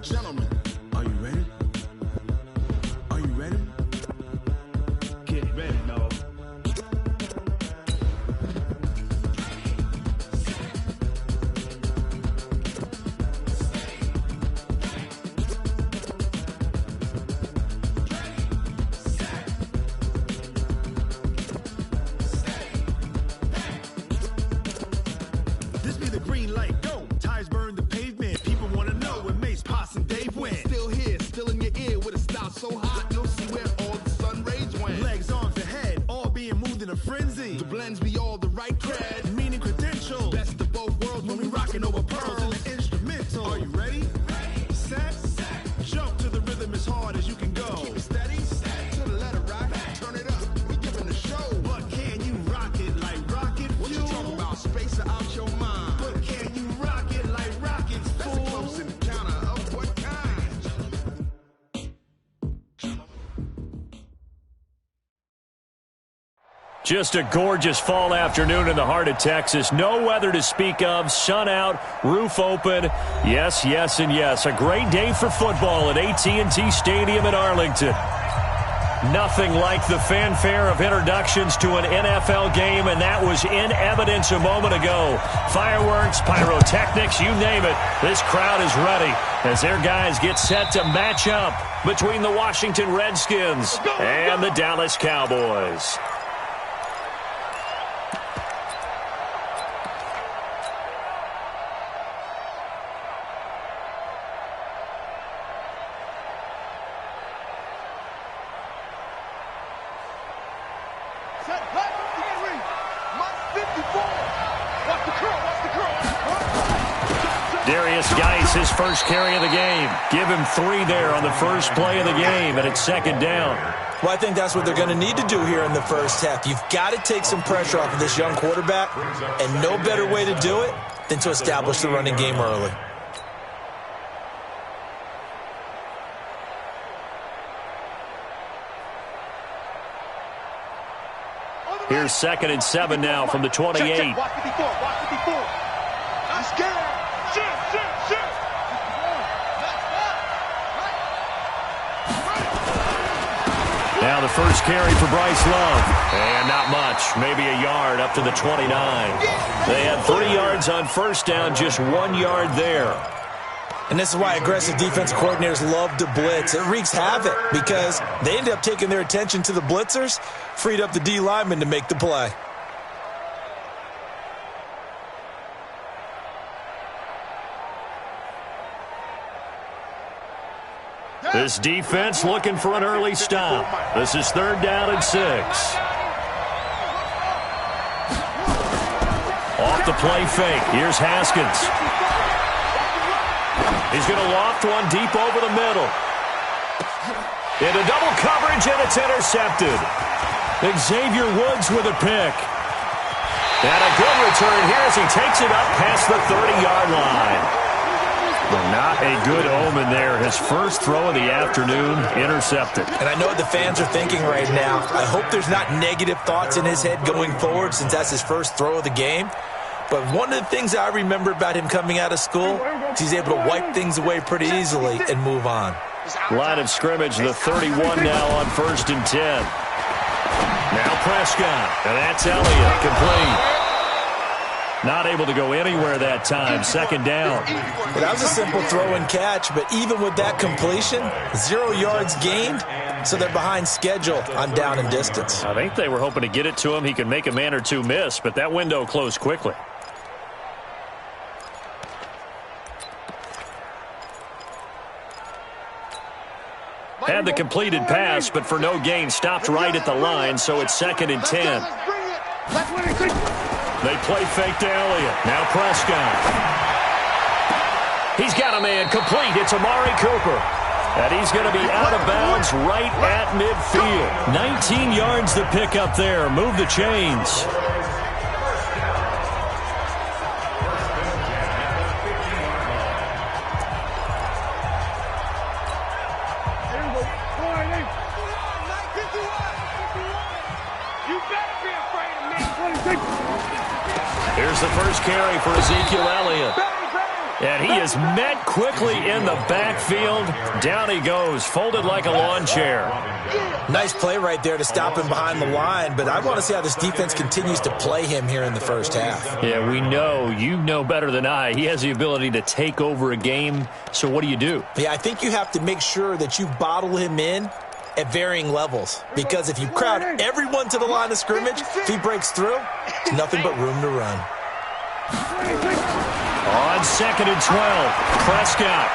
Gentlemen, are you ready? Are you ready? Get ready, no. This be the green light, go. Tires burn the pavement. People want to know when Mace, Pops, and Dave went. Still here, still in your ear with a style so hot, you'll see where all the sun rays went. Legs, arms, and head, all being moved in a frenzy. The blends be all the right cred, meaning credentials. Best of both worlds when we rockin' over pearls in the instrumental. Are you ready? Set, jump to the rhythm as hard as you can go. Keep it steady, to the letter rock, turn it up, we giving the show. But can you rock it like rocket fuel? What you talking about, space or out your mind? But can you rock it like rockets, fool? That's a close encounter of what kind? Just a gorgeous fall afternoon in the heart of Texas. No weather to speak of. Sun out, roof open. Yes, yes, and yes. A great day for football at AT&T Stadium in Arlington. Nothing like the fanfare of introductions to an NFL game, and that was in evidence a moment ago. Fireworks, pyrotechnics, you name it. This crowd is ready as their guys get set to match up between the Washington Redskins and the Dallas Cowboys. His first carry of the game. Give him 3 there on the first play of the game, and it's second down. Well, I think that's what they're going to need to do here in the first half. You've got to take some pressure off of this young quarterback, and no better way to do it than to establish the running game early. Here's 2nd and 7 now from the 28. Watch it before. I'm scared. Shit. Now the first carry for Bryce Love. And not much. Maybe a yard up to the 29. They had 3 yards on first down, just 1 yard there. And this is why aggressive defense coordinators love to blitz. It wreaks havoc because they end up taking their attention to the blitzers, freed up the D lineman to make the play. This defense looking for an early stop. This is 3rd down and 6. Off the play fake. Here's Haskins. He's going to loft one deep over the middle. Into double coverage, and it's intercepted. Xavier Woods with a pick. And a good return here as he takes it up past the 30-yard line. Well, not a good omen there. His first throw of the afternoon intercepted. And I know what the fans are thinking right now. I hope there's not negative thoughts in his head going forward since that's his first throw of the game. But one of the things I remember about him coming out of school is he's able to wipe things away pretty easily and move on. Line of scrimmage, the 31 now on 1st and 10. Now Prescott, and that's Elliott, complete. Not able to go anywhere that time. 2nd down. Well, that was a simple throw and catch, but even with that completion, 0 yards gained, so they're behind schedule on down and distance. I think they were hoping to get it to him. He could make a man or two miss, but that window closed quickly. Had the completed pass, but for no gain, stopped right at the line, so it's 2nd and 10. They play fake to Elliott. Now Prescott. He's got a man complete. It's Amari Cooper. And he's going to be out of bounds right at midfield. 19 yards to pick up there. Move the chains. Here's the first carry for Ezekiel Elliott. And he is met quickly in the backfield. Down he goes, folded like a lawn chair. Nice play right there to stop him behind the line, but I want to see how this defense continues to play him here in the first half. Yeah, we know. You know better than I. He has the ability to take over a game, so what do you do? Yeah, I think you have to make sure that you bottle him in at varying levels, because if you crowd everyone to the line of scrimmage, if he breaks through, there's nothing but room to run. On 2nd and 12, Prescott.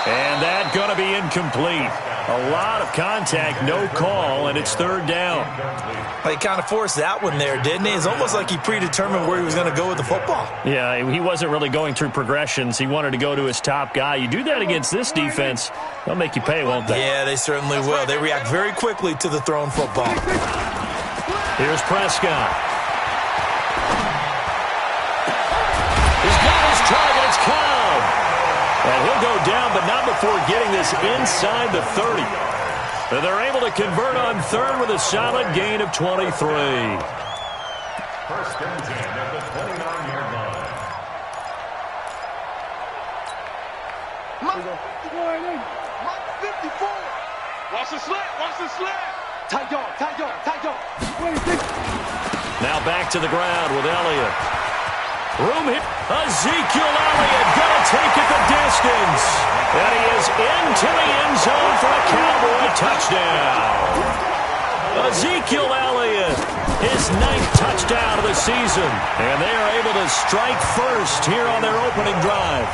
And that going to be incomplete. A lot of contact, no call, and it's 3rd down. Well, he kind of forced that one there, didn't he? It's almost like he predetermined where he was going to go with the football. Yeah, he wasn't really going through progressions. He wanted to go to his top guy. You do that against this defense, they'll make you pay, won't they? Yeah, they certainly will. They react very quickly to the thrown football. Here's Prescott. He's got his targets count. And he'll go down, but not before getting this inside the 30. And they're able to convert on 3rd with a solid gain of 23. 1st and 10 at the 29-yard line. Mark 54. Watch the slant. Watch the slant. Tight dog. Tight dog. Tight dog. Now back to the ground with Elliott. Room hit. Ezekiel Elliott going to take it the distance. And he is into the end zone for a Cowboy touchdown. Ezekiel Elliott, his 9th touchdown of the season. And they are able to strike first here on their opening drive.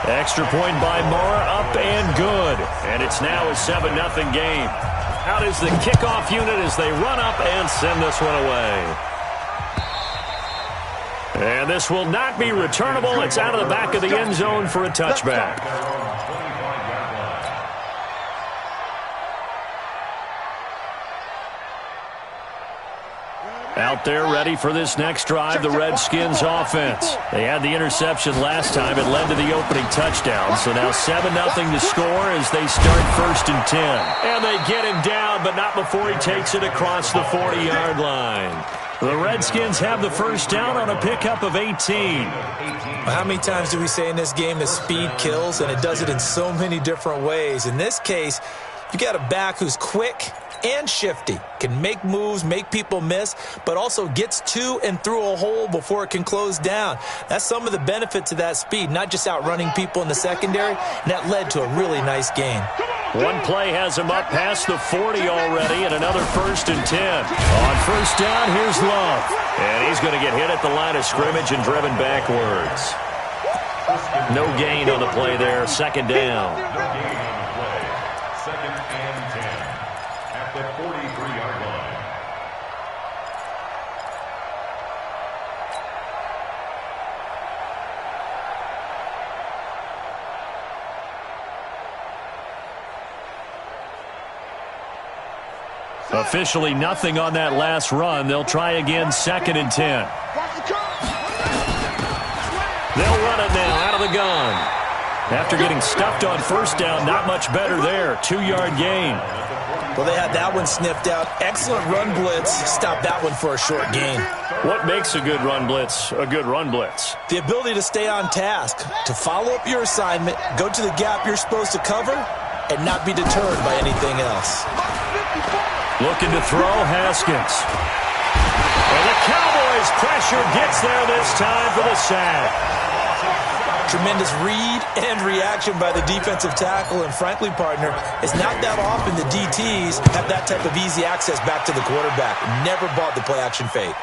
Extra point by Mara, up and good. And it's now a 7-0 game. Out is the kickoff unit as they run up and send this one away. And this will not be returnable. It's out of the back of the end zone for a touchback. Out there ready for this next drive, the Redskins offense. They had the interception last time. It led to the opening touchdown. So now 7-0 to score as they start 1st and 10. And they get him down, but not before he takes it across the 40-yard line. The Redskins have the first down on a pickup of 18. How many times do we say in this game that speed kills, and it does it in so many different ways? In this case, you got a back who's quick and shifty, can make moves, make people miss, but also gets to and through a hole before it can close down. That's some of the benefits of that speed, not just outrunning people in the secondary, and that led to a really nice gain. One play has him up past the 40 already, and another 1st and 10. On 1st down, here's Love. And he's going to get hit at the line of scrimmage and driven backwards. No gain on the play there, 2nd down. No gain on the play. 2nd and 10 at the 43-yard line. Officially nothing on that last run. They'll try again, 2nd and 10. They'll run it now out of the gun. After getting stuffed on 1st down, not much better there. 2-yard gain. Well, they had that one sniffed out. Excellent run blitz. Stop that one for a short gain. What makes a good run blitz a good run blitz? The ability to stay on task, to follow up your assignment, go to the gap you're supposed to cover, and not be deterred by anything else. Looking to throw, Haskins. And the Cowboys' pressure gets there this time for the sack. Tremendous read and reaction by the defensive tackle, and frankly, partner, it's not that often the DTs have that type of easy access back to the quarterback. Never bought the play-action fake.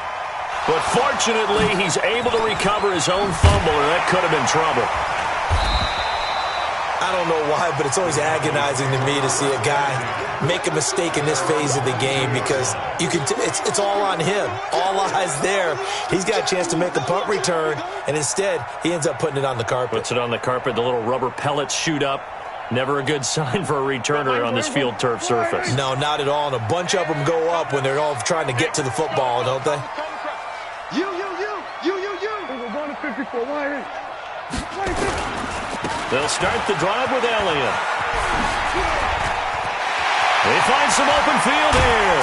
But fortunately, he's able to recover his own fumble, or that could have been trouble. I don't know why, but it's always agonizing to me to see a guy make a mistake in this phase of the game, because you can it's all on him. All eyes there. He's got a chance to make a punt return, and instead he ends up putting it on the carpet. Puts it on the carpet. The little rubber pellets shoot up. Never a good sign for a returner on this field turf surface. No, not at all. And a bunch of them go up when they're all trying to get to the football, don't they? You. We're going to 54. Why? They'll start the drive with Elliott. They find some open field here.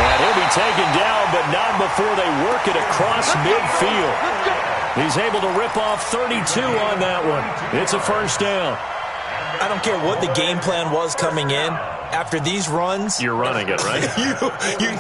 And he'll be taken down, but not before they work it across midfield. He's able to rip off 32 on that one. It's a first down. I don't care what the game plan was coming in. After these runs, you're running it, right?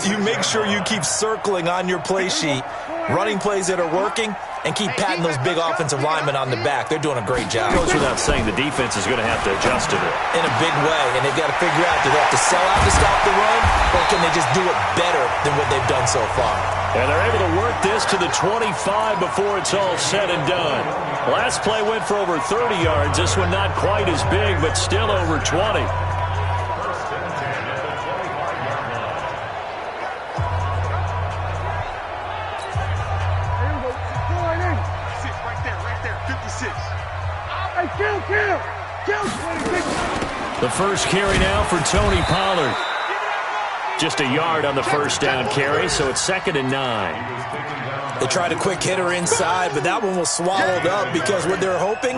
you make sure you keep circling on your play sheet, running plays that are working, and keep patting those big offensive linemen on the back. They're doing a great job. It goes without saying the defense is going to have to adjust to it. In a big way, and they've got to figure out, do they have to sell out to stop the run, or can they just do it better than what they've done so far? And they're able to work this to the 25 before it's all said and done. Last play went for over 30 yards. This one not quite as big, but still over 20. The first carry now for Tony Pollard. Just a yard on the first down carry, so it's 2nd and 9. They tried a quick hitter inside, but that one was swallowed up because what they're hoping,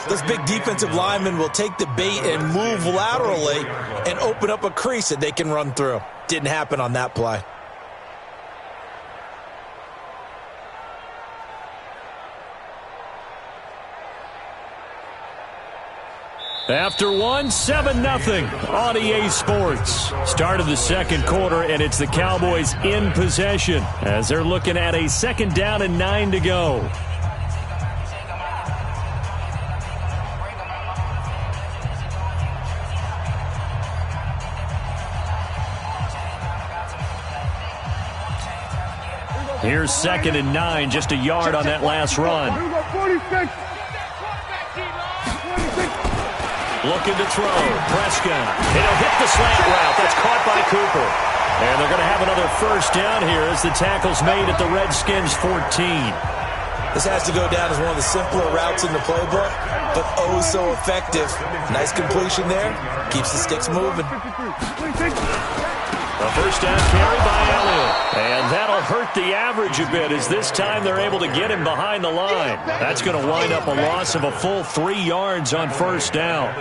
this big defensive lineman will take the bait and move laterally and open up a crease that they can run through. Didn't happen on that play. After one, 7-0 on EA Sports. Start of the second quarter, and it's the Cowboys in possession as they're looking at a 2nd down and 9 to go. Here's 2nd and 9, just a yard on that last run. Looking to throw. Prescott. It'll hit the slant route. That's caught by Cooper. And they're going to have another first down here as the tackle's made at the Redskins' 14. This has to go down as one of the simpler routes in the playbook, but oh so effective. Nice completion there. Keeps the sticks moving. A first down carry by Elliott. And that'll hurt the average a bit as this time they're able to get him behind the line. That's going to wind up a loss of a full 3 yards on first down.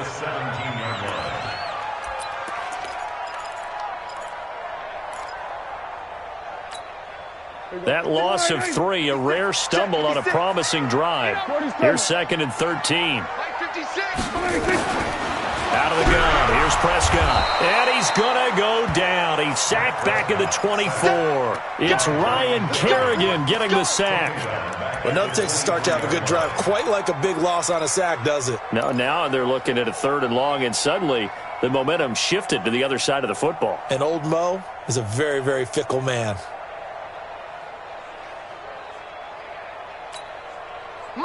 That loss of 3, a rare stumble on a promising drive. Here's 2nd and 13. Out of the gun. Here's Prescott. And he's going to go down. He's sacked back at the 24. It's Ryan Kerrigan getting the sack. Well, nothing takes a start to have a good drive. Quite like a big loss on a sack, does it? Now they're looking at a 3rd and long, and suddenly the momentum shifted to the other side of the football. And old Mo is a very, very fickle man.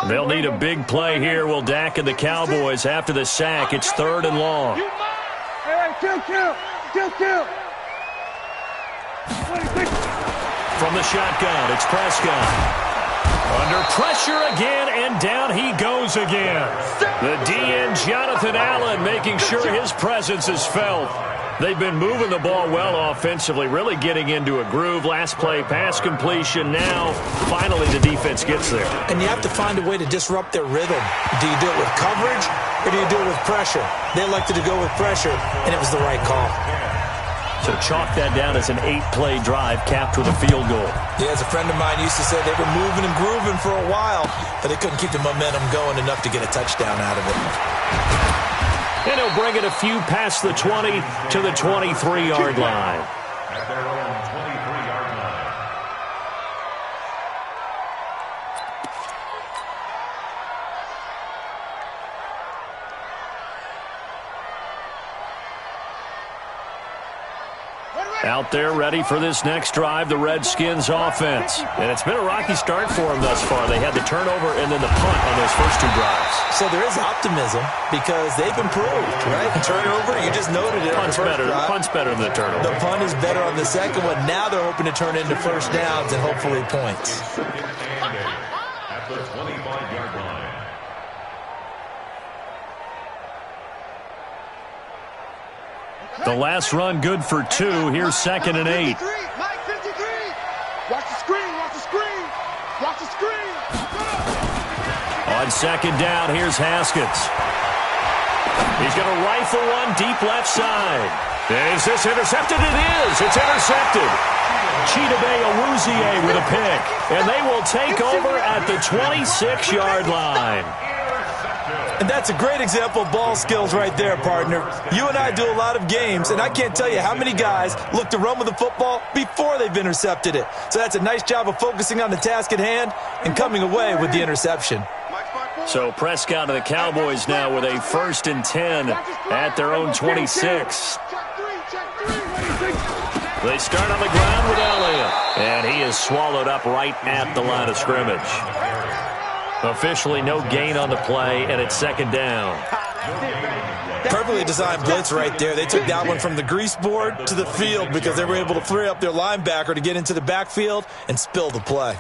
They'll need a big play here. Will Dak and the Cowboys after the sack. It's 3rd and long. From the shotgun, it's Prescott. Under pressure again, and down he goes again. The DN, Jonathan Allen, making sure his presence is felt. They've been moving the ball well offensively, really getting into a groove. Last play, pass completion. Now, finally, the defense gets there. And you have to find a way to disrupt their rhythm. Do you do it with coverage, or do you do it with pressure? They elected to go with pressure, and it was the right call. So chalk that down as an 8-play drive capped with a field goal. Yeah, as a friend of mine used to say, they were moving and grooving for a while, but they couldn't keep the momentum going enough to get a touchdown out of it. And he'll bring it a few past the 20 to the 23-yard line. Out there ready for this next drive, the Redskins offense. And it's been a rocky start for them thus far. They had the turnover and then the punt on those first 2 drives. So there is optimism because they've improved, right? The turnover, you just noted it. Punt's better than the turnover. The punt is better on the second one. Now they're hoping to turn into first downs and hopefully points. At the 25-yard line. The last run good for 2. Here's 2nd and 8. Mike 53. Watch the screen. Watch the screen. Watch the screen. On 2nd down, here's Haskins. He's going to rifle one deep left side. Is this intercepted? It is. It's intercepted. Chidobe with a pick. And they will take over at the 26-yard line. And that's a great example of ball skills right there, partner. You and I do a lot of games, and I can't tell you how many guys look to run with the football before they've intercepted it. So that's a nice job of focusing on the task at hand and coming away with the interception. So Prescott and the Cowboys now with a 1st and 10 at their own 26. They start on the ground with Elliott, and he is swallowed up right at the line of scrimmage. Officially no gain on the play, and it's 2nd down. Perfectly designed blitz right there. They took that one from the grease board to the field because they were able to free up their linebacker to get into the backfield and spill the play.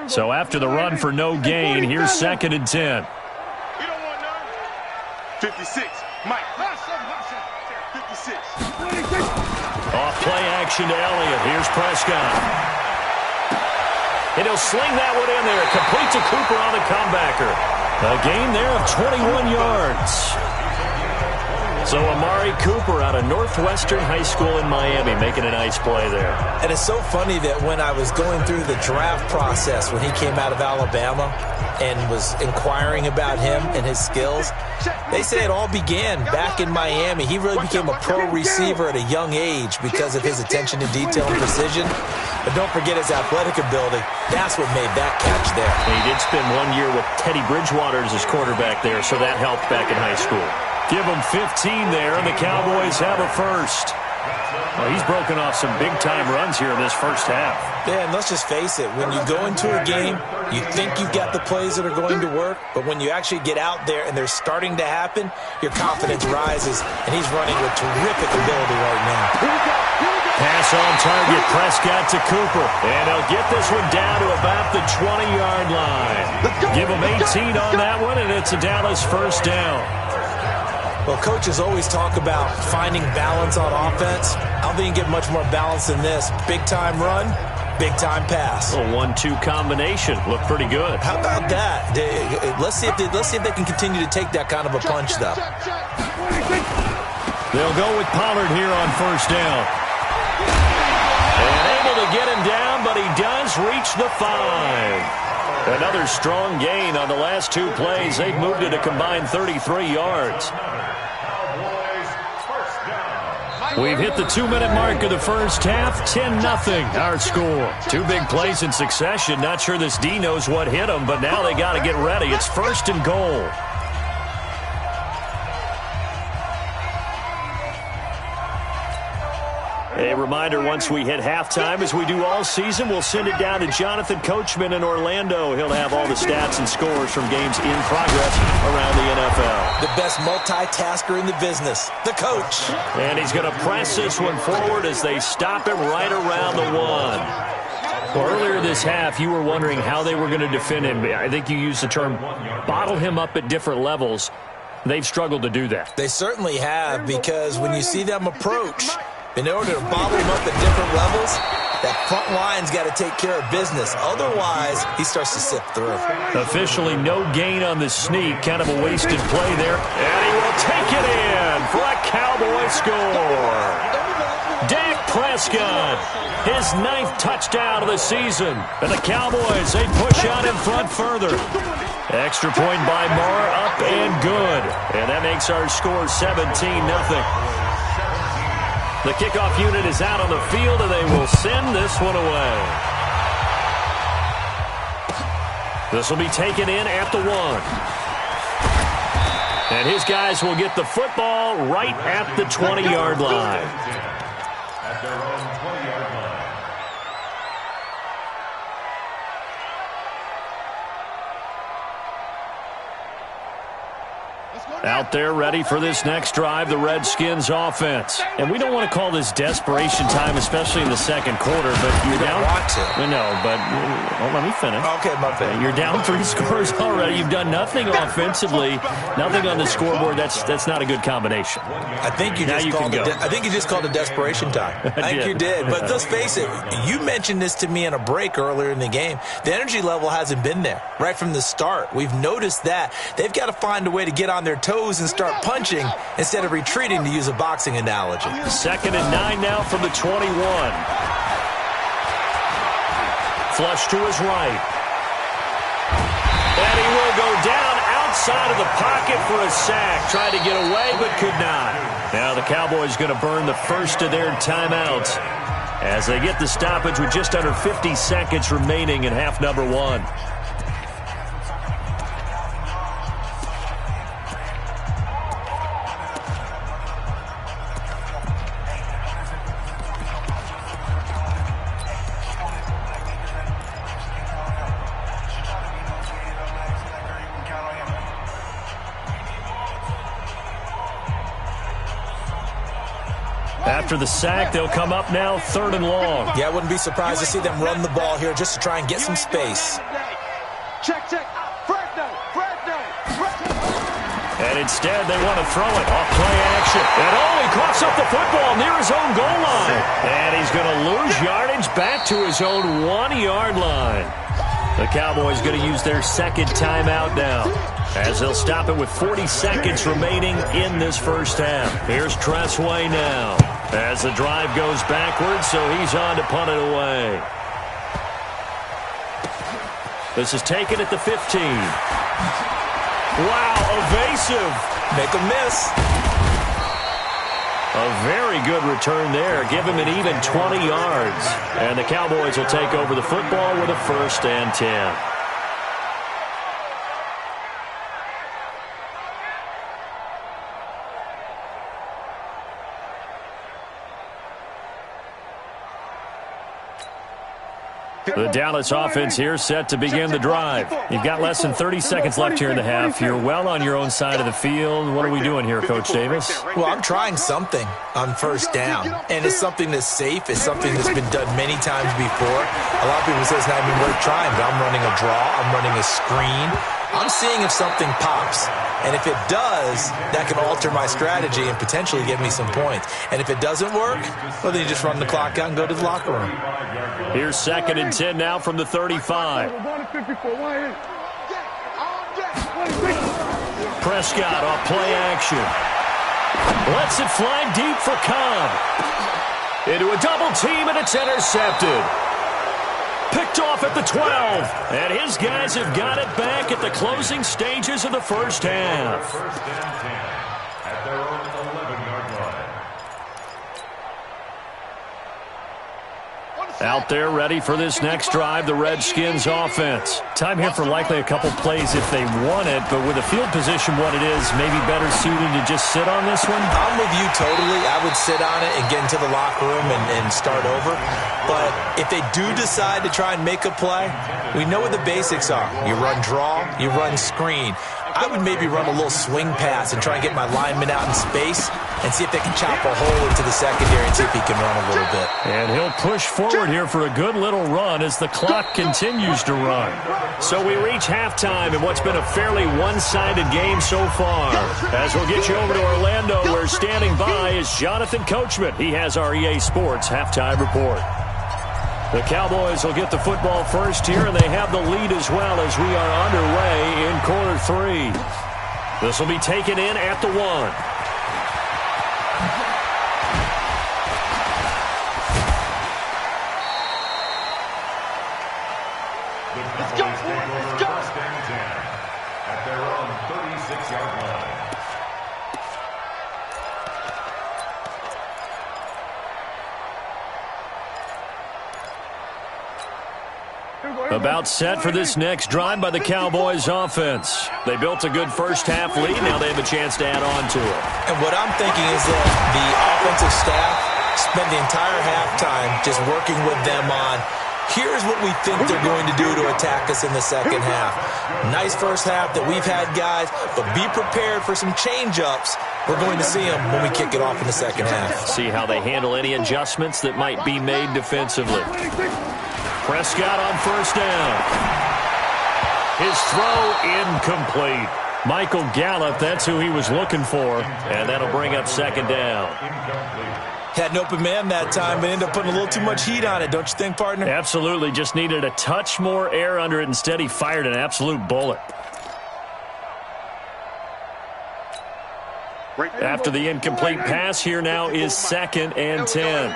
So after the run for no gain, here's 2nd and 10. 56, Mike. 56. Off play action to Elliott. Here's Prescott. And he'll sling that one in there. Complete to Cooper on the comebacker. A gain there of 21 yards. So Amari Cooper out of Northwestern High School in Miami making a nice play there. And it's so funny that when I was going through the draft process when he came out of Alabama and was inquiring about him and his skills, they say it all began back in Miami. He really became a pro receiver at a young age because of his attention to detail and precision. But don't forget his athletic ability. That's what made that catch there. He did spend 1 year with Teddy Bridgewater as his quarterback there, so that helped back in high school. Give him 15 there, and the Cowboys have a 1st. Well, he's broken off some big-time runs here in this first half. Yeah, and let's just face it. When you go into a game, you think you've got the plays that are going to work, but when you actually get out there and they're starting to happen, your confidence rises, and he's running with terrific ability right now. Pass on target, Prescott to Cooper. And he'll get this one down to about the 20-yard line. Give him 18 on that one, and it's a Dallas 1st down. Well, coaches always talk about finding balance on offense. I don't think you get much more balance than this. Big-time run, big-time pass. A 1-2 combination. Looked pretty good. How about that? Let's see if they can continue to take that kind of a punch, though. They'll go with Pollard here on 1st down. And able to get him down, but he does reach the 5. Another strong gain on the last 2 plays. They've moved it a combined 33 yards. We've hit the 2-minute mark of the first half. 10-0 our score. 2 big plays in succession. Not sure this D knows what hit them, but now they got to get ready. It's 1st and goal. A reminder, once we hit halftime, as we do all season, we'll send it down to Jonathan Coachman in Orlando. He'll have all the stats and scores from games in progress around the NFL. The best multitasker in the business, the coach. And he's going to press this one forward as they stop him right around the 1. Well, earlier this half, you were wondering how they were going to defend him. I think you used the term bottle him up at different levels. They've struggled to do that. They certainly have, because when you see them approach, in order to bottle him up at different levels, that front line's got to take care of business. Otherwise, he starts to sift through. Officially no gain on the sneak. Kind of a wasted play there. And he will take it in for a Cowboy score. Dak Prescott, his 9th touchdown of the season. And the Cowboys, they push out in front further. Extra point by Moore, up and good. And that makes our score 17-0. The kickoff unit is out on the field, and they will send this one away. This will be taken in at the 1. And his guys will get the football right at the 20-yard line. At their own 20-yard line. Out there ready for this next drive, the Redskins offense. And we don't want to call this desperation time, especially in the second quarter, but you're down. Want to. No, but let me finish. Okay, my bad. You're down 3 scores already. You've done nothing offensively, nothing on the scoreboard. That's not a good combination. I think you just called it desperation time. I think you did. But let's face it, you mentioned this to me in a break earlier in the game. The energy level hasn't been there right from the start. We've noticed that. They've got to find a way to get on their toes toes and start punching instead of retreating, to use a boxing analogy. 2nd and 9 now from the 21. Flush to his right. And he will go down outside of the pocket for a sack. Tried to get away, but could not. Now the Cowboys going to burn the first of their timeouts as they get the stoppage with just under 50 seconds remaining in half number 1. After the sack, they'll come up now 3rd and long. Yeah, I wouldn't be surprised to see them run the ball here just to try and get some space. Check. And instead, they want to throw it off play action. And he coughs up the football near his own goal line. And he's going to lose yardage back to his own 1-yard line. The Cowboys going to use their 2nd timeout now, as they'll stop it with 40 seconds remaining in this first half. Here's Tressway now, as the drive goes backwards, so he's on to punt it away. This is taken at the 15. Wow, evasive. Make a miss. A very good return there. Give him an even 20 yards. And the Cowboys will take over the football with a 1st and 10. The Dallas offense here set to begin the drive. You've got less than 30 seconds left here in the half. You're well on your own side of the field. What are we doing here, Coach Davis? Well, I'm trying something on 1st down, and it's something that's safe. It's something that's been done many times before. A lot of people say it's not even worth trying, but I'm running a draw. I'm running a screen. I'm seeing if something pops. And if it does, that can alter my strategy and potentially give me some points. And if it doesn't work, well, then you just run the clock out and go to the locker room. Here's 2nd and 10 now from the 35. Prescott off play action. Lets it fly deep for Cobb. Into a double team, and it's intercepted. Picked off at the 12. And his guys have got it back at the closing stages of the first half. 1st and 10 at their own 11-yard line. Out there ready for this next drive, the Redskins offense. Time here for likely a couple plays if they want it, but with the field position what it is, maybe better suited to just sit on this one? I'm with you totally. I would sit on it and get into the locker room and start over. But if they do decide to try and make a play, we know what the basics are. You run draw, you run screen. I would maybe run a little swing pass and try and get my lineman out in space and see if they can chop a hole into the secondary and see if he can run a little bit. And he'll push forward here for a good little run as the clock continues to run. So we reach halftime in what's been a fairly one-sided game so far. As we'll get you over to Orlando, where standing by is Jonathan Coachman. He has our EA Sports halftime report. The Cowboys will get the football first here, and they have the lead as well as we are underway in quarter 3. This will be taken in at the 1. Let's go, boys. Let's go. 1st and 10 at their own 36-yard line. About set for this next drive by the Cowboys offense. They built a good first half lead. Now they have a chance to add on to it. And what I'm thinking is that the offensive staff spend the entire halftime just working with them on, here's what we think they're going to do to attack us in the second half. Nice first half that we've had, guys, but be prepared for some change-ups. We're going to see them when we kick it off in the second half. See how they handle any adjustments that might be made defensively. Prescott on 1st down. His throw incomplete. Michael Gallup, that's who he was looking for, and that'll bring up 2nd down. Had an open man that time, but ended up putting a little too much heat on it, don't you think, partner? Absolutely. Just needed a touch more air under it. Instead, he fired an absolute bullet. After the incomplete pass, here now is 2nd and 10.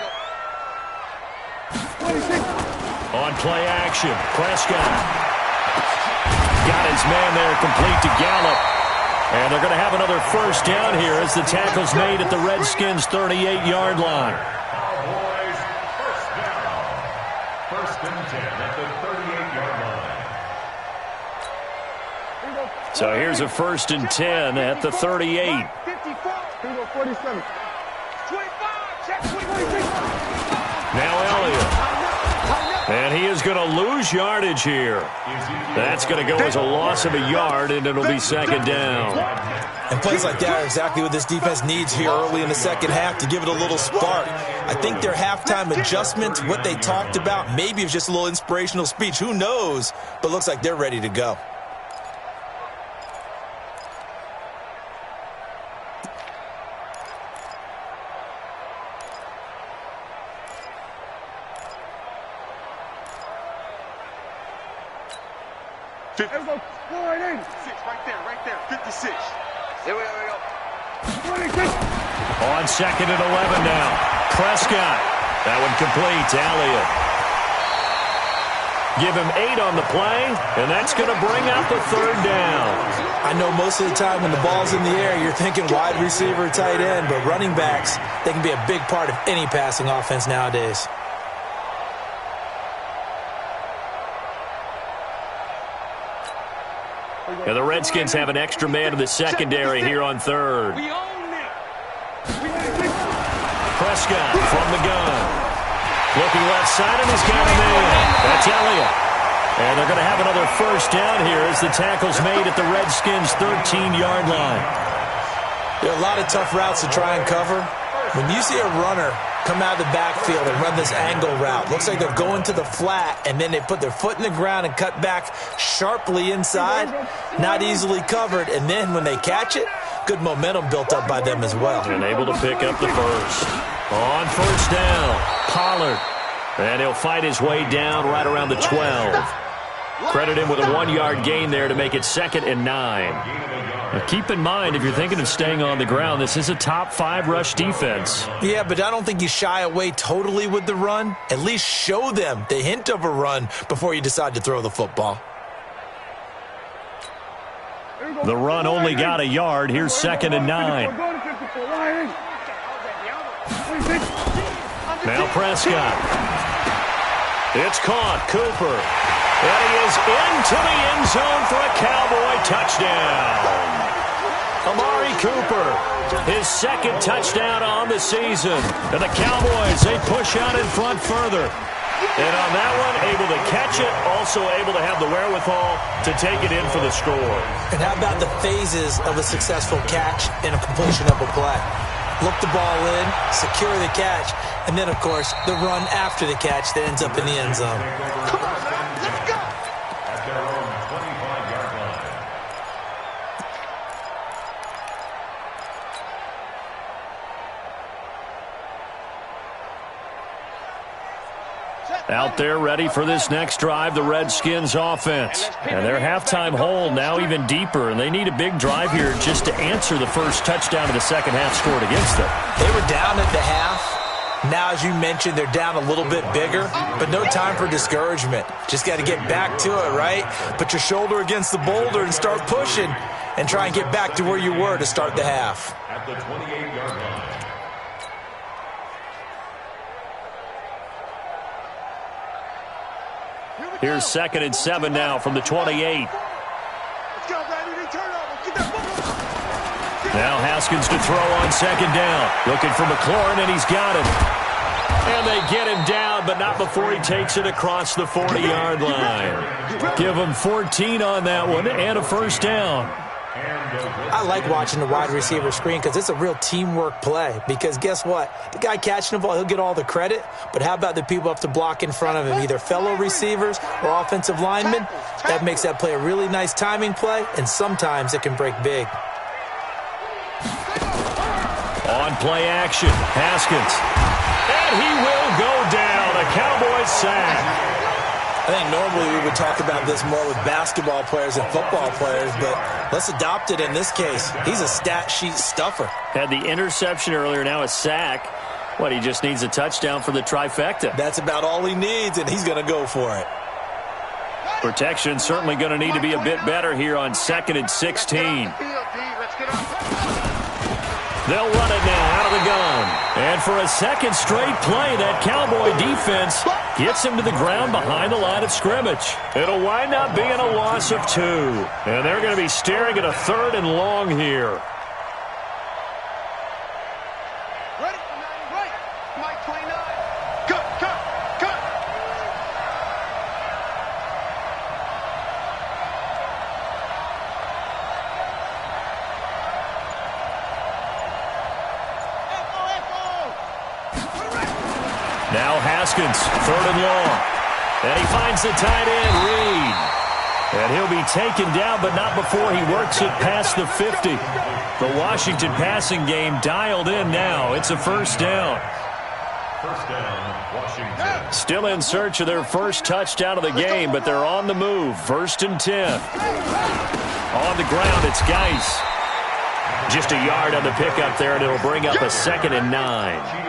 On play action, Prescott got his man there complete to Gallup. And they're going to have another first down here as the tackle's made at the Redskins' 38-yard line. Cowboys first down. 1st and 10 at the 38-yard line. So here's a 1st and 10 at the 38. 47. 25. Check 26. Now Elliott. And he is going to lose yardage here. That's going to go as a loss of a yard, and it'll be 2nd down. And plays like that are exactly what this defense needs here early in the second half to give it a little spark. I think their halftime adjustments, what they talked about, maybe it was just a little inspirational speech. Who knows? But looks like they're ready to go. Six right there. 56. Here we go. 26. On 2nd and 11 now. Prescott. That one complete to Elliott. Give him 8 on the play, and that's going to bring out the 3rd down. I know most of the time when the ball's in the air, you're thinking wide receiver, tight end, but running backs, they can be a big part of any passing offense nowadays. And the Redskins have an extra man in the secondary here on 3rd. Prescott from the gun. Looking left side, and he's got a man. That's Elliott. And they're going to have another first down here as the tackle's made at the Redskins' 13-yard line. There are a lot of tough routes to try and cover. When you see a runner come out of the backfield and run this angle route, looks like they're going to the flat, and then they put their foot in the ground and cut back sharply inside, not easily covered, and then when they catch it, good momentum built up by them as well. And able to pick up the first. On first down, Pollard. And he'll fight his way down right around the 12. Credit him with a 1-yard gain there to make it 2nd and 9. Now keep in mind, if you're thinking of staying on the ground, this is a top 5 rush defense. Yeah, but I don't think you shy away totally with the run. At least show them the hint of a run before you decide to throw the football. The run only got a yard. Here's 2nd and 9. Now Prescott. It's caught. Cooper. And he is into the end zone for a Cowboy touchdown. Amari Cooper, his 2nd touchdown on the season. And the Cowboys, they push out in front further. And on that one, able to catch it, also able to have the wherewithal to take it in for the score. And how about the phases of a successful catch and a completion of a play? Look the ball in, secure the catch, and then, of course, the run after the catch that ends up in the end zone. Come on, let's go. At their own 25-yard line. Out there ready for this next drive, the Redskins offense. And their halftime hole now even deeper, and they need a big drive here just to answer the first touchdown of the second half scored against them. They were down at the half. Now, as you mentioned, they're down a little bit bigger, but no time for discouragement. Just got to get back to it, right? Put your shoulder against the boulder and start pushing and try and get back to where you were to start the half. At the 28-yard line. Here's 2nd and 7 now from the 28. Let's go, Brady. Turnover. Get that ball. Now Haskins to throw on 2nd down. Looking for McLaurin, and he's got him. And they get him down, but not before he takes it across the 40-yard line. Give him 14 on that one and a first down. I like watching the wide receiver screen because it's a real teamwork play. Because guess what? The guy catching the ball, he'll get all the credit. But how about the people up to block in front of him, either fellow receivers or offensive linemen? That makes that play a really nice timing play, and sometimes it can break big. On play action, Haskins. And he will go down. A Cowboys sack. I think normally we would talk about this more with basketball players and football players, but let's adopt it in this case. He's a stat sheet stuffer. Had the interception earlier, now a sack. What, he just needs a touchdown for the trifecta. That's about all he needs, and he's going to go for it. Protection certainly going to need to be a bit better here on 2nd and 16. They'll run it now out of the gun. And for a second straight play, that Cowboy defense gets him to the ground behind the line of scrimmage. It'll wind up being a loss of 2. And they're going to be staring at a 3rd and long here. Ready? Right. Mike 29. Cut. Now Haskins, 3rd and long. And he finds the tight end, Reed. And he'll be taken down, but not before he works it past the 50. The Washington passing game dialed in now. It's a 1st down. First down, Washington. Still in search of their first touchdown of the game, but they're on the move. 1st and 10. On the ground, it's Geis. Just a yard on the pickup there, and it'll bring up a 2nd and 9.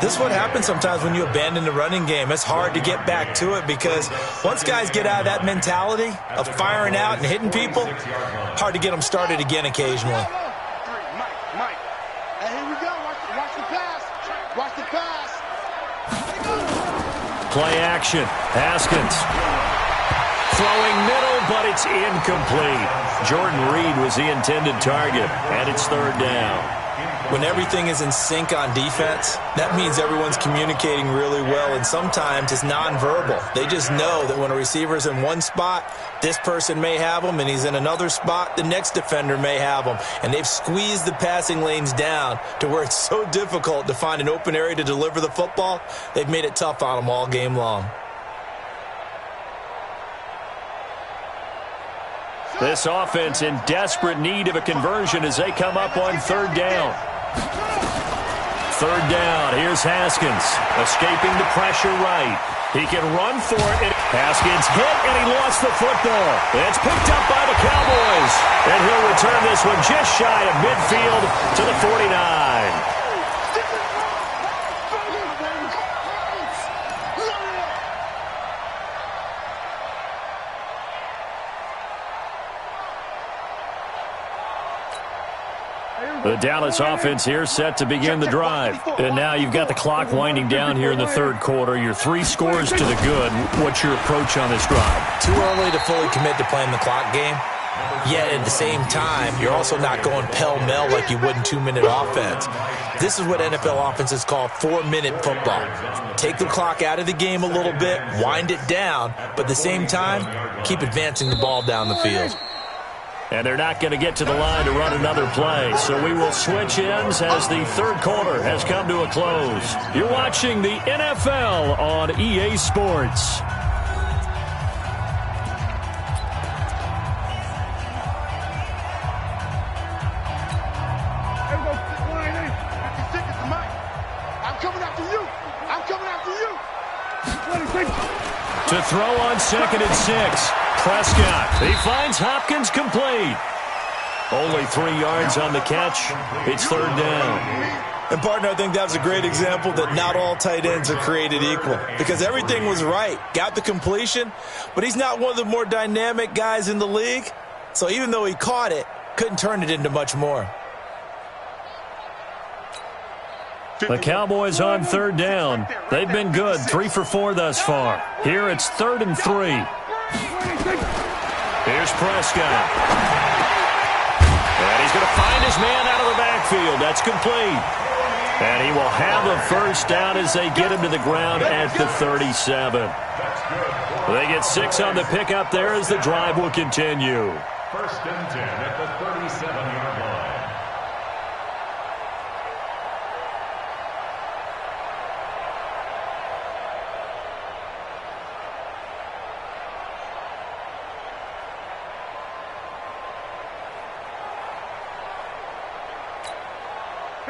This is what happens sometimes when you abandon the running game. It's hard to get back to it because once guys get out of that mentality of firing out and hitting people, hard to get them started again occasionally. Mike. Hey, here we go. Watch the pass. Watch the pass. Play action. Haskins. Throwing middle, but it's incomplete. Jordan Reed was the intended target, and it's 3rd down. When everything is in sync on defense, that means everyone's communicating really well, and sometimes it's nonverbal. They just know that when a receiver's in one spot, this person may have him, and he's in another spot, the next defender may have him. And they've squeezed the passing lanes down to where it's so difficult to find an open area to deliver the football. They've made it tough on them all game long. This offense in desperate need of a conversion as they come up on 3rd down. 3rd down. Here's Haskins. Escaping the pressure right. He can run for it. Haskins hit, and he lost the football. It's picked up by the Cowboys. And he'll return this one just shy of midfield to the 49. The Dallas offense here set to begin the drive. And now you've got the clock winding down here in the 3rd quarter. You're 3 scores to the good. What's your approach on this drive? Too early to fully commit to playing the clock game. Yet at the same time, you're also not going pell-mell like you would in 2-minute offense. This is what NFL offenses call 4-minute football. Take the clock out of the game a little bit, wind it down, but at the same time, keep advancing the ball down the field. And they're not going to get to the line to run another play. So we will switch ends as the 3rd quarter has come to a close. You're watching the NFL on EA Sports. I'm coming after you. To throw on 2nd and 6. Prescott. He finds Hopkins complete. Only 3 yards on the catch. It's 3rd down. And, partner, I think that was a great example that not all tight ends are created equal because everything was right. Got the completion, but he's not one of the more dynamic guys in the league. So even though he caught it, couldn't turn it into much more. The Cowboys on 3rd down. They've been good, 3 for 4 thus far. Here it's 3rd and 3. Here's Prescott. And he's going to find his man out of the backfield. That's complete. And he will have a 1st down as they get him to the ground at the 37. They get 6 on the pickup there as the drive will continue. 1st and 10 at the 37-yard line.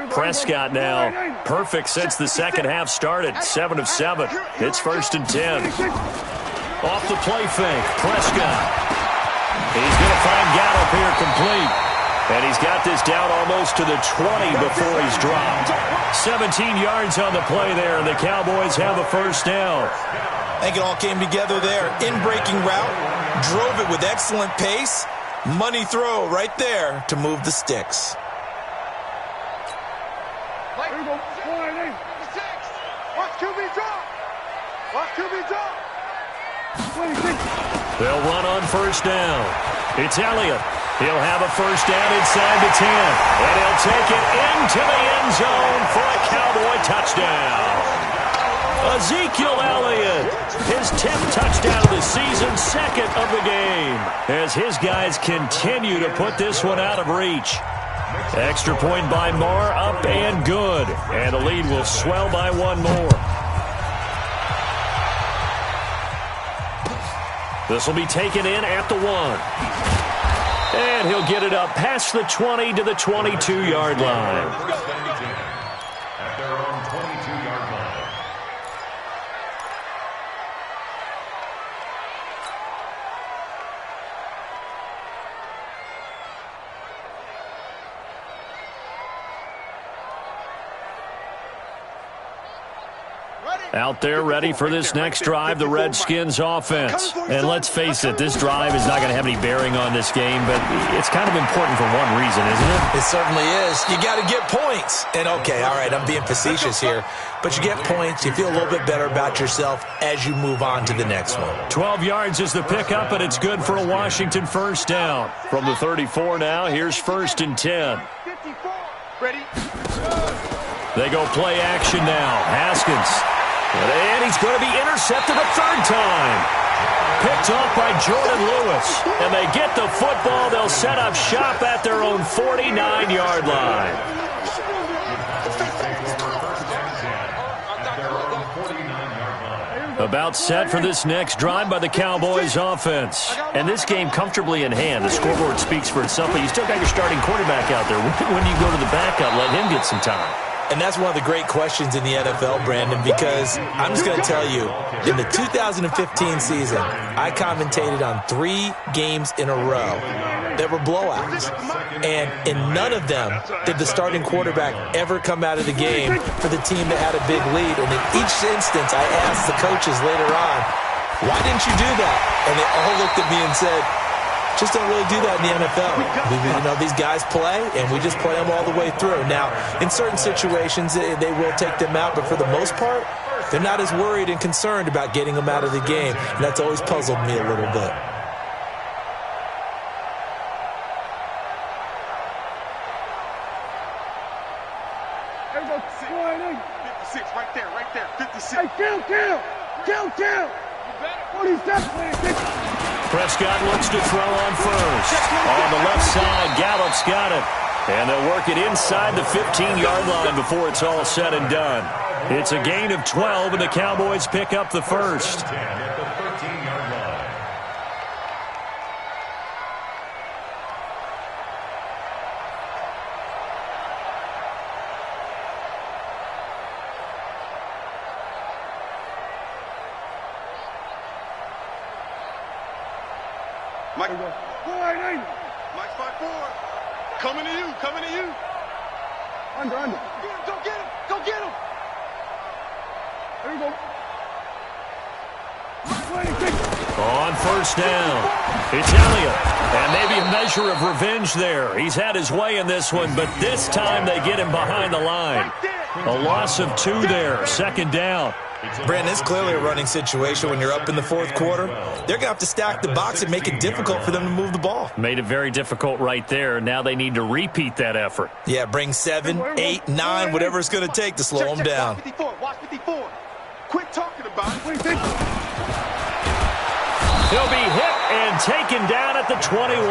Prescott now perfect since the second half started. 7 of 7. It's 1st and 10. Off the play fake, Prescott. He's going to find Gallup here complete. And he's got this down almost to the 20 before he's dropped. 17 yards on the play there, and the Cowboys have a first down. I think it all came together there. In-breaking route, drove it with excellent pace. Money throw right there to move the sticks. Watch QB drop. Watch QB drop. They'll run on first down. It's Elliott. He'll have a first down inside the 10. And he'll take it into the end zone for a Cowboy touchdown. Ezekiel Elliott, his 10th touchdown of the season, second of the game, as his guys continue to put this one out of reach. Extra point by Marr, up and good. And the lead will swell by one more. This will be taken in at the 1. And he'll get it up past the 20 to the 22-yard line. At their own 22-yard line. Out there ready for this next drive, the Redskins offense. And let's face it, this drive is not going to have any bearing on this game, but it's kind of important for one reason, isn't it? It certainly is. You got to get points. And okay, all right, I'm being facetious here, but you get points, you feel a little bit better about yourself as you move on to the next one. 12 yards is the pickup, and it's good for a Washington first down. From the 34 now, here's 1st and 10. 54. Ready? They go play action now. Haskins. And he's going to be intercepted a third time. Picked off by Jordan Lewis. And they get the football. They'll set up shop at their own 49-yard line. About set for this next drive by the Cowboys offense. And this game comfortably in hand. The scoreboard speaks for itself, but you still got your starting quarterback out there. When do you go to the backup, let him get some time? And that's one of the great questions in the NFL, Brandon, because I'm just going to tell you, in the 2015 season, I commentated on 3 games in a row that were blowouts. And in none of them did the starting quarterback ever come out of the game for the team that had a big lead. And in each instance, I asked the coaches later on, why didn't you do that? And they all looked at me and said, just don't really do that in the NFL. These guys play, and we just play them all the way through. Now, in certain situations, they will take them out, but for the most part, they're not as worried and concerned about getting them out of the game, and that's always puzzled me a little bit. There we go. 56, right there. 56. Hey, count. 47. Prescott looks to throw on first. On the left side, Gallup's got it. And they'll work it inside the 15-yard line before it's all said and done. It's a gain of 12, and the Cowboys pick up the first. Mike, 4-8. Mike's 5-4. Coming to you. Under. Go get him. There you go. On first down, it's Elliott. And maybe a measure of revenge there. He's had his way in this one, but this time they get him behind the line. A loss of 2 there, 2nd down. Brandon, it's clearly a running situation when you're up in the 4th quarter. They're going to have to stack the box and make it difficult for them to move the ball. Made it very difficult right there. Now they need to repeat that effort. Yeah, bring 7, 8, 9, whatever it's going to take to slow them down. Watch 54. Quit talking about it. What do you think? He'll be hit and taken down at the 21.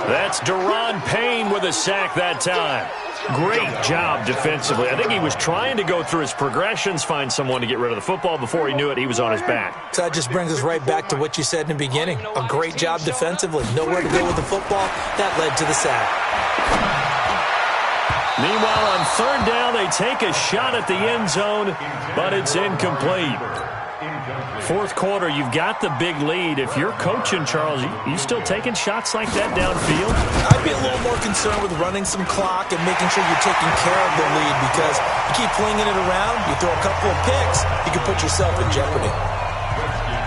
That's Deron Payne with a sack that time. Great job defensively. I think he was trying to go through his progressions, find someone to get rid of the football. Before he knew it, he was on his back. So that just brings us right back to what you said in the beginning. A great job defensively. Nowhere to go with the football. That led to the sack. Meanwhile, on 3rd down, they take a shot at the end zone, but it's incomplete. Fourth quarter, you've got the big lead. If you're coaching, Charles, you still taking shots like that downfield? I'd be a little more concerned with running some clock and making sure you're taking care of the lead, because you keep flinging it around, you throw a couple of picks, you can put yourself in jeopardy.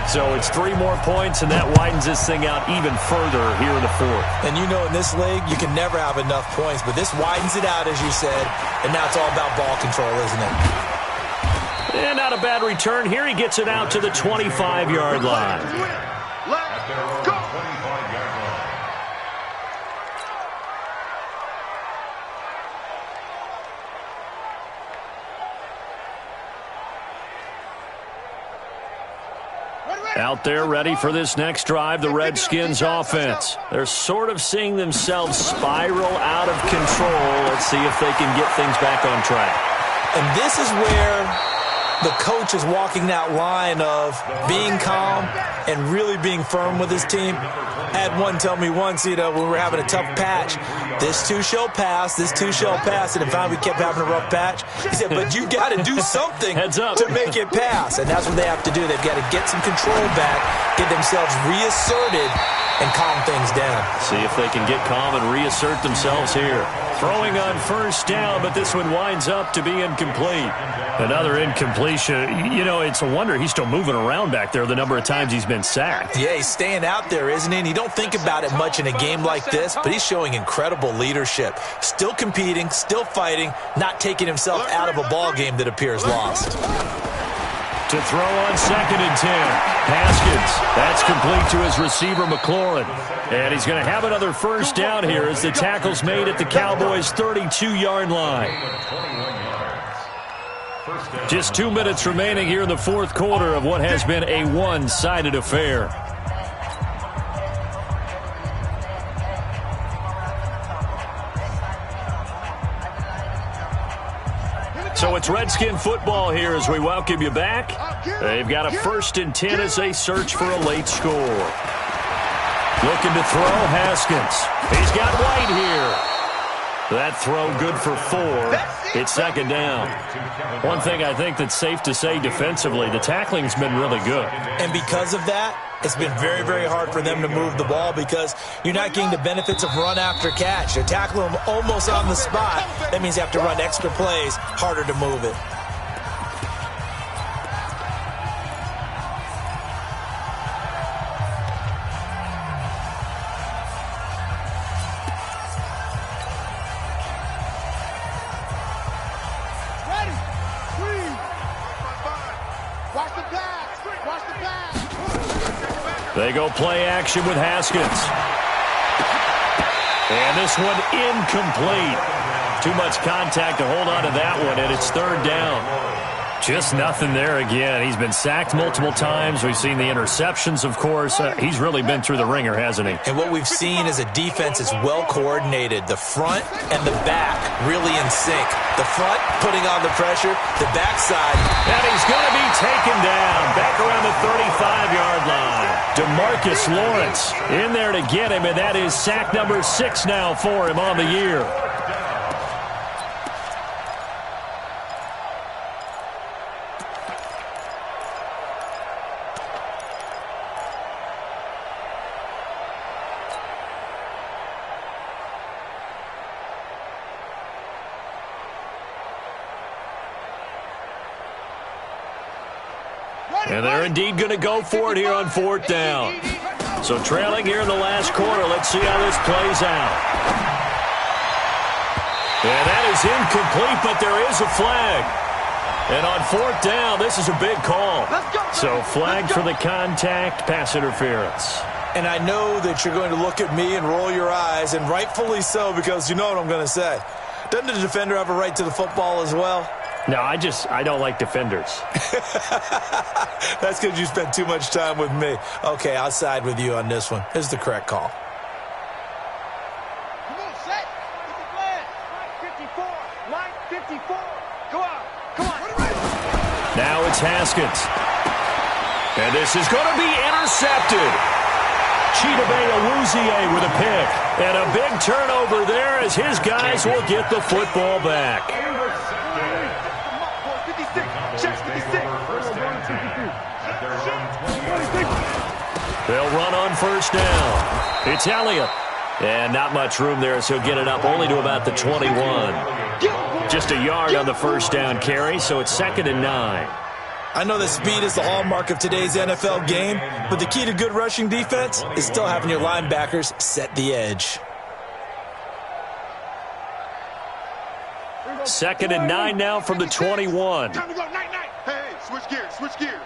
So it's 3 more points, and that widens this thing out even further here in the fourth. And you know in this league, you can never have enough points, but this widens it out, as you said, and now it's all about ball control, isn't it? And not a bad return. Here he gets it out to the 25-yard line. Let's go. Out there ready for this next drive, the Redskins offense. They're sort of seeing themselves spiral out of control. Let's see if they can get things back on track. And this is where the coach is walking that line of being calm and really being firm with his team. I had one tell me once, when we were having a tough patch, this too shall pass, this too shall pass, and finally we kept having a rough patch. He said, but you got to do something to make it pass, and that's what they have to do. They've got to get some control back, get themselves reasserted, and calm things down. See if they can get calm and reassert themselves here. Throwing on first down, but this one winds up to be incomplete. Another incompletion. It's a wonder he's still moving around back there the number of times he's been sacked. Yeah, he's staying out there, isn't he? And you don't think about it much in a game like this, but he's showing incredible leadership. Still competing, still fighting, not taking himself out of a ball game that appears lost. To throw on 2nd and 10. Haskins. That's complete to his receiver, McLaurin. And he's going to have another first down here as the tackle's made at the Cowboys' 32-yard line. Just 2 minutes remaining here in the fourth quarter of what has been a one-sided affair. So it's Redskin football here as we welcome you back. They've got a 1st and 10 as they search for a late score. Looking to throw, Haskins. He's got White here. That throw good for 4. It's 2nd down. One thing I think that's safe to say defensively, the tackling's been really good. And because of that, it's been very, very hard for them to move the ball because you're not getting the benefits of run after catch. They're tackling them almost on the spot. That means you have to run extra plays, harder to move it. They go play action with Haskins. And this one incomplete. Too much contact to hold on to that one, and it's 3rd down. Just nothing there again. He's been sacked multiple times. We've seen the interceptions, of course. He's really been through the ringer, hasn't he? And what we've seen is a defense that's well coordinated. The front and the back really in sync. The front putting on the pressure, the backside. And he's going to be taken down back around the 35-yard line. DeMarcus Lawrence in there to get him, and that is sack number 6 now for him on the year. And they're indeed going to go for it here on 4th down. So trailing here in the last quarter. Let's see how this plays out. And that is incomplete, but there is a flag. And on 4th down, this is a big call. So flag for the contact, pass interference. And I know that you're going to look at me and roll your eyes, and rightfully so, because you know what I'm going to say. Doesn't the defender have a right to the football as well? No, I don't like defenders. That's because you spent too much time with me. Okay, I'll side with you on this one. Here's the correct call. Come on, set. Get the flag. Line 54. Go out. Come on. Now it's Haskins. And this is going to be intercepted. Chidobe Awuzie with a pick. And a big turnover there as his guys will get the football back. They'll run on first down. It's Elliott. And not much room there, so he'll get it up only to about the 21. Just a yard on the first down carry, so it's 2nd and 9. I know that speed is the hallmark of today's NFL game, but the key to good rushing defense is still having your linebackers set the edge. 2nd and 9 now from the 21. Time to go, night. Hey, switch gears.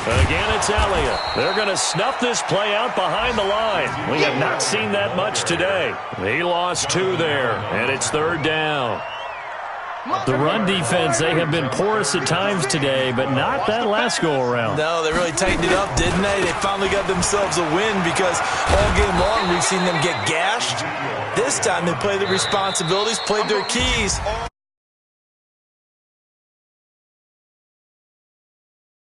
Again, it's Elliott. They're going to snuff this play out behind the line. We have not seen that much today. He lost 2 there, and it's 3rd down. The run defense, they have been porous at times today, but not that last go-around. No, they really tightened it up, didn't they? They finally got themselves a win because all game long we've seen them get gashed. This time they played their responsibilities, played their keys.